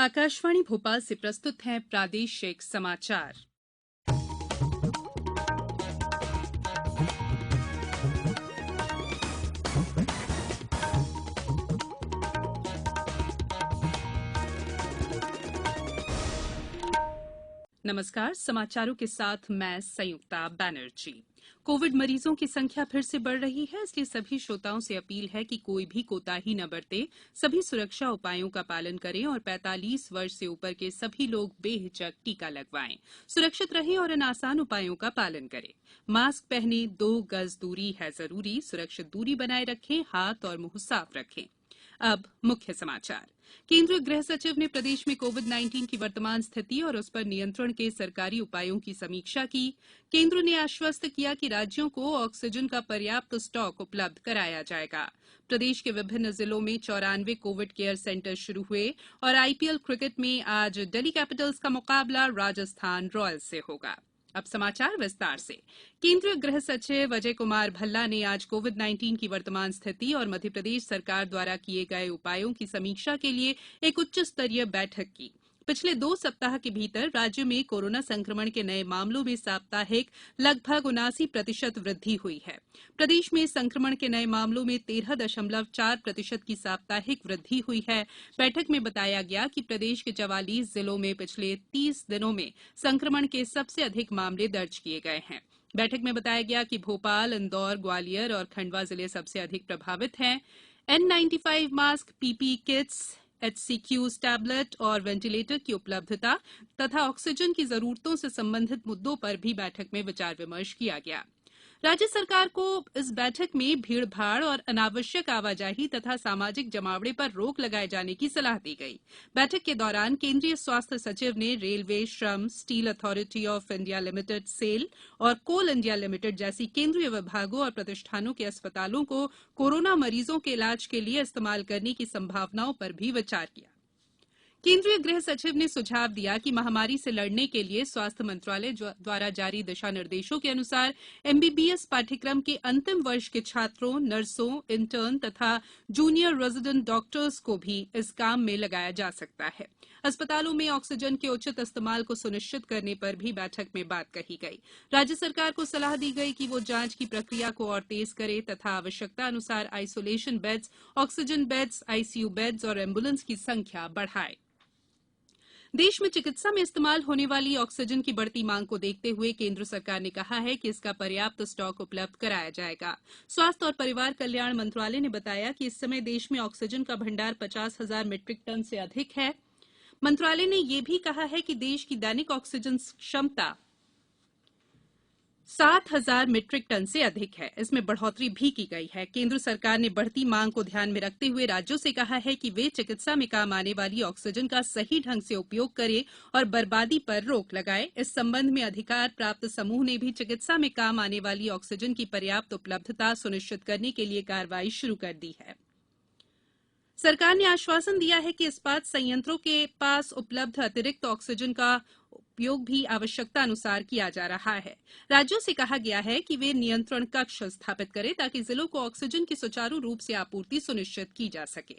आकाशवाणी भोपाल से प्रस्तुत हैं प्रादेशिक समाचार। नमस्कार, समाचारों के साथ मैं संयुक्ता बैनर्जी। कोविड मरीजों की संख्या फिर से बढ़ रही है, इसलिए सभी श्रोताओं से अपील है कि कोई भी कोताही न बरतें, सभी सुरक्षा उपायों का पालन करें और 45 वर्ष से ऊपर के सभी लोग बेहिचक टीका लगवाएं। सुरक्षित रहें और इन आसान उपायों का पालन करें। मास्क पहनें, 2 गज दूरी है जरूरी, सुरक्षित दूरी बनाए रखें, हाथ और मुंह साफ रखें। अब मुख्य समाचार। केंद्रीय गृह सचिव ने प्रदेश में कोविड-19 की वर्तमान स्थिति और उस पर नियंत्रण के सरकारी उपायों की समीक्षा की। केंद्र ने आश्वस्त किया कि राज्यों को ऑक्सीजन का पर्याप्त स्टॉक उपलब्ध कराया जाएगा। प्रदेश के विभिन्न जिलों में 94 कोविड केयर सेंटर शुरू हुए और आईपीएल क्रिकेट में आज दिल्ली कैपिटल्स का मुकाबला राजस्थान रॉयल्स से होगा। अब समाचार विस्तार से। केंद्रीय गृह सचिव अजय कुमार भल्ला ने आज कोविड-19 की वर्तमान स्थिति और मध्यप्रदेश सरकार द्वारा किए गए उपायों की समीक्षा के लिए एक उच्च स्तरीय बैठक की। पिछले 2 सप्ताह के भीतर राज्य में कोरोना संक्रमण के नए मामलों में साप्ताहिक लगभग 79% वृद्धि हुई है। प्रदेश में संक्रमण के नए मामलों में 13.4% की साप्ताहिक वृद्धि हुई है। बैठक में बताया गया कि प्रदेश के 44 जिलों में पिछले 30 दिनों में संक्रमण के सबसे अधिक मामले दर्ज किए गए हैं। बैठक में बताया गया कि भोपाल, इंदौर, ग्वालियर और खंडवा जिले सबसे अधिक प्रभावित हैं। N95 mask, PPE kits, HCQs tablet और वेंटिलेटर की उपलब्धता तथा ऑक्सीजन की जरूरतों से संबंधित मुद्दों पर भी बैठक में विचार विमर्श किया गया। राज्य सरकार को इस बैठक में भीड़-भाड़ और अनावश्यक आवाजाही तथा सामाजिक जमावड़े पर रोक लगाए जाने की सलाह दी गई। बैठक के दौरान केंद्रीय स्वास्थ्य सचिव ने रेलवे, श्रम, Steel Authority of India Limited SAIL और कोल इंडिया लिमिटेड जैसी केंद्रीय विभागों और प्रतिष्ठानों के अस्पतालों को कोरोना मरीजों के इलाज के लिए इस्तेमाल करने की संभावनाओं पर भी विचार किया। केंद्रीय गृह सचिव ने सुझाव दिया कि महामारी से लड़ने के लिए स्वास्थ्य मंत्रालय द्वारा जारी दिशा निर्देशों के अनुसार एमबीबीएस पाठ्यक्रम के अंतिम वर्ष के छात्रों, नर्सों, इंटर्न तथा जूनियर रेजिडेंट डॉक्टर्स को भी इस काम में लगाया जा सकता है। अस्पतालों में ऑक्सीजन के उचित इस्तेमाल को सुनिश्चित करने पर भी बैठक में बात कही गई। राज्य सरकार को सलाह दी गई कि वो जांच की प्रक्रिया को और तेज करे तथा आवश्यकता अनुसार isolation beds, oxygen beds, ICU beds और एम्बुलेंस की संख्या बढ़ाए। देश में चिकित्सा में इस्तेमाल होने वाली ऑक्सीजन की बढ़ती मांग को देखते हुए केंद्र सरकार ने कहा है कि इसका पर्याप्त स्टॉक उपलब्ध कराया जाएगा। स्वास्थ्य और परिवार कल्याण मंत्रालय ने बताया कि इस समय देश में ऑक्सीजन का भंडार 50,000 मीट्रिक टन से अधिक है। मंत्रालय ने यह भी कहा है कि देश की दैनिक ऑक्सीजन क्षमता 60,000 मीट्रिक टन से अधिक है। इसमें बढ़ोतरी भी की गई है। केंद्र सरकार ने बढ़ती मांग को ध्यान में रखते हुए राज्यों से कहा है कि वे चिकित्सा में काम आने वाली ऑक्सीजन का सही ढंग से उपयोग करें और बर्बादी पर रोक लगाएं। इस संबंध में अधिकार प्राप्त समूह ने भी चिकित्सा में काम आने वाली ऑक्सीजन की पर्याप्त उपलब्धता सुनिश्चित करने के लिए कार्रवाई शुरू कर दी है। सरकार ने आश्वासन दिया है कि इस्पात संयंत्रों के पास उपलब्ध अतिरिक्त ऑक्सीजन का उपयोग भी आवश्यकता अनुसार किया जा रहा है। राज्यों से कहा गया है कि वे नियंत्रण कक्ष स्थापित करें ताकि जिलों को ऑक्सीजन की सुचारू रूप से आपूर्ति सुनिश्चित की जा सके।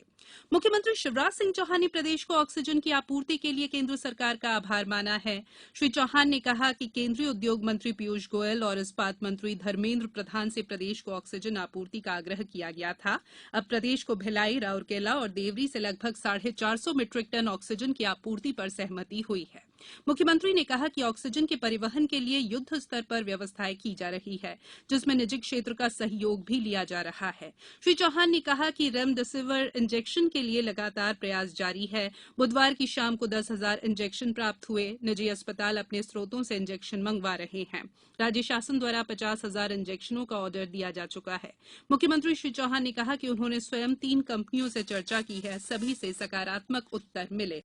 मुख्यमंत्री शिवराज सिंह चौहान ने प्रदेश को ऑक्सीजन की आपूर्ति के लिए केंद्र सरकार का आभार माना है। श्री चौहान ने कहा कि केंद्रीय उद्योग मंत्री पीयूष गोयल और इस्पात मंत्री धर्मेंद्र प्रधान से प्रदेश को ऑक्सीजन आपूर्ति का आग्रह किया गया था। अब प्रदेश को भिलाई, राउरकेला और देवरी से लगभग 450 मीट्रिक टन ऑक्सीजन की आपूर्ति पर सहमति हुई है। मुख्यमंत्री ने कहा कि ऑक्सीजन के परिवहन के लिए युद्ध स्तर पर व्यवस्थाएं की जा रही है, जिसमें निजी क्षेत्र का सहयोग भी लिया जा रहा है। श्री चौहान ने कहा कि रेमडेसिविर इंजेक्शन के लिए लगातार प्रयास जारी है। बुधवार की शाम को 10,000 इंजेक्शन प्राप्त हुए। निजी अस्पताल अपने स्रोतों से इंजेक्शन मंगवा रहे हैं। राज्य शासन द्वारा 50,000 इंजेक्शनों का ऑर्डर दिया जा चुका है। मुख्यमंत्री श्री चौहान ने कहा कि उन्होंने स्वयं 3 कंपनियों से चर्चा की है, सभी से सकारात्मक उत्तर मिले।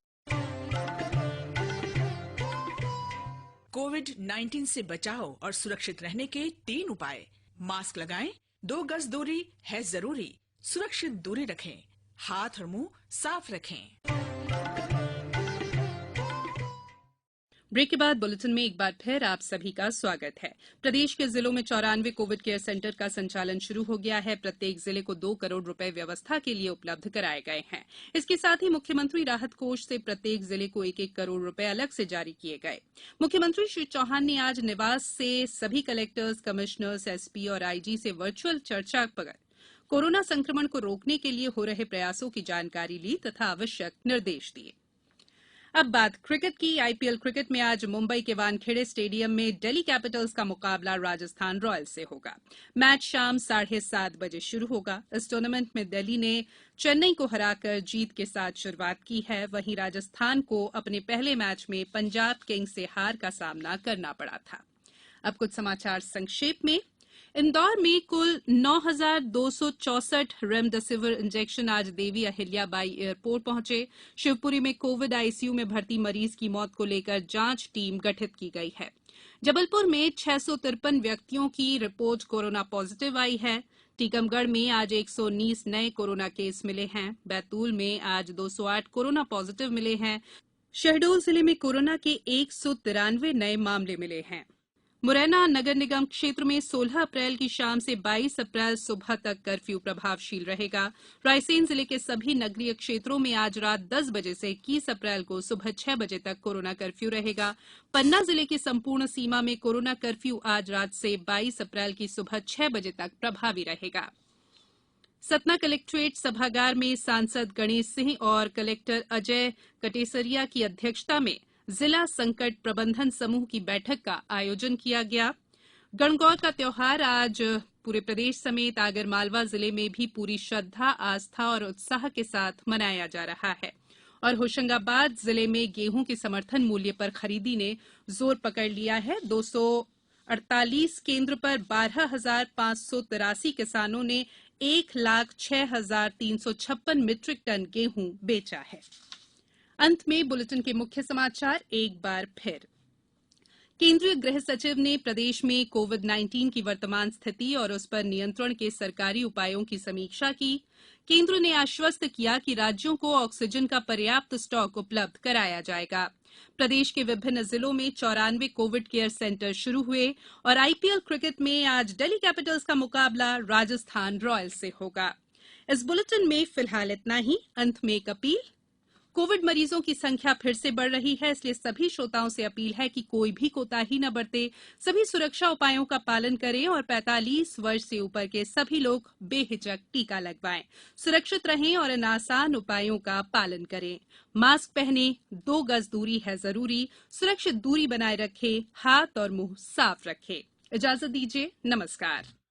कोविड-19 से बचाव और सुरक्षित रहने के 3 उपाय। मास्क लगाएं, 2 गज दूरी है जरूरी, सुरक्षित दूरी रखें, हाथ और मुंह साफ रखें। ब्रेक के बाद बुलेटिन में एक बार फिर आप सभी का स्वागत है। प्रदेश के जिलों में 94 कोविड केयर सेंटर का संचालन शुरू हो गया है। प्रत्येक जिले को 2 करोड़ रुपए व्यवस्था के लिए उपलब्ध कराए गए हैं। इसके साथ ही मुख्यमंत्री राहत कोष से प्रत्येक जिले को 1-1 करोड़ रुपए अलग से जारी किए गए। मुख्यमंत्री श्री चौहान ने आज निवास से सभी कलेक्टर्स, कमिश्नर्स, एसपी और आईजी से वर्चुअल चर्चा कर कोरोना संक्रमण को रोकने के लिए हो रहे प्रयासों की जानकारी ली तथा आवश्यक निर्देश दिए। अब बात क्रिकेट की। आईपीएल क्रिकेट में आज मुंबई के वानखेड़े स्टेडियम में दिल्ली कैपिटल्स का मुकाबला राजस्थान रॉयल्स से होगा। मैच शाम 7:30 बजे शुरू होगा। इस टूर्नामेंट में दिल्ली ने चेन्नई को हराकर जीत के साथ शुरुआत की है। वहीं राजस्थान को अपने पहले मैच में पंजाब किंग्स से हार का सामना करना पड़ा था। अब कुछ समाचार संक्षेप में। इंदौर में कुल 9,264 रेमडेसिविर इंजेक्शन आज देवी अहिल्याबाई एयरपोर्ट पहुंचे। शिवपुरी में कोविड आईसीयू में भर्ती मरीज की मौत को लेकर जांच टीम गठित की गई है। जबलपुर में 653 व्यक्तियों की रिपोर्ट कोरोना पॉजिटिव आई है। टीकमगढ़ में आज 119 नए कोरोना केस मिले हैं। बैतूल में आज 208 कोरोना पॉजिटिव मिले हैं। शहडोल जिले में कोरोना के 193 नए मामले मिले हैं। मुरैना नगर निगम क्षेत्र में 16 अप्रैल की शाम से 22 अप्रैल सुबह तक कर्फ्यू प्रभावशील रहेगा। रायसेन जिले के सभी नगरीय क्षेत्रों में आज रात 10 बजे से 21 अप्रैल को सुबह 6 बजे तक कोरोना कर्फ्यू रहेगा। पन्ना जिले की संपूर्ण सीमा में कोरोना कर्फ्यू आज रात से 22 अप्रैल की सुबह 6 बजे तक प्रभावी रहेगा। सतना कलेक्ट्रेट सभागार में सांसद गणेश सिंह और कलेक्टर अजय कटेसरिया की अध्यक्षता में जिला संकट प्रबंधन समूह की बैठक का आयोजन किया गया। गणगौर का त्यौहार आज पूरे प्रदेश समेत आगरमालवा जिले में भी पूरी श्रद्धा, आस्था और उत्साह के साथ मनाया जा रहा है। और होशंगाबाद जिले में गेहूं के समर्थन मूल्य पर खरीदी ने जोर पकड़ लिया है। 248 केंद्र पर 12,583 किसानों ने 1,06,356 मीट्रिक टन गेहूं बेचा है। अंत में बुलेटिन के मुख्य समाचार एक बार फिर। केंद्रीय गृह सचिव ने प्रदेश में कोविड-19 की वर्तमान स्थिति और उस पर नियंत्रण के सरकारी उपायों की समीक्षा की। केंद्र ने आश्वस्त किया कि राज्यों को ऑक्सीजन का पर्याप्त स्टॉक उपलब्ध कराया जाएगा। प्रदेश के विभिन्न जिलों में 94 कोविड केयर सेंटर शुरू हुए और आईपीएल क्रिकेट में आज दिल्ली कैपिटल्स का मुकाबला राजस्थान रॉयल्स से होगा। इस बुलेटिन में फिलहाल इतना ही। अंत में एक अपील। कोविड मरीजों की संख्या फिर से बढ़ रही है, इसलिए सभी श्रोताओं से अपील है कि कोई भी कोताही न बरते, सभी सुरक्षा उपायों का पालन करें और 45 वर्ष से ऊपर के सभी लोग बेहिचक टीका लगवाएं। सुरक्षित रहें और इन आसान उपायों का पालन करें। मास्क पहनें, 2 गज दूरी है जरूरी, सुरक्षित दूरी बनाए रखें, हाथ और मुंह साफ रखें। इजाजत दीजिए, नमस्कार।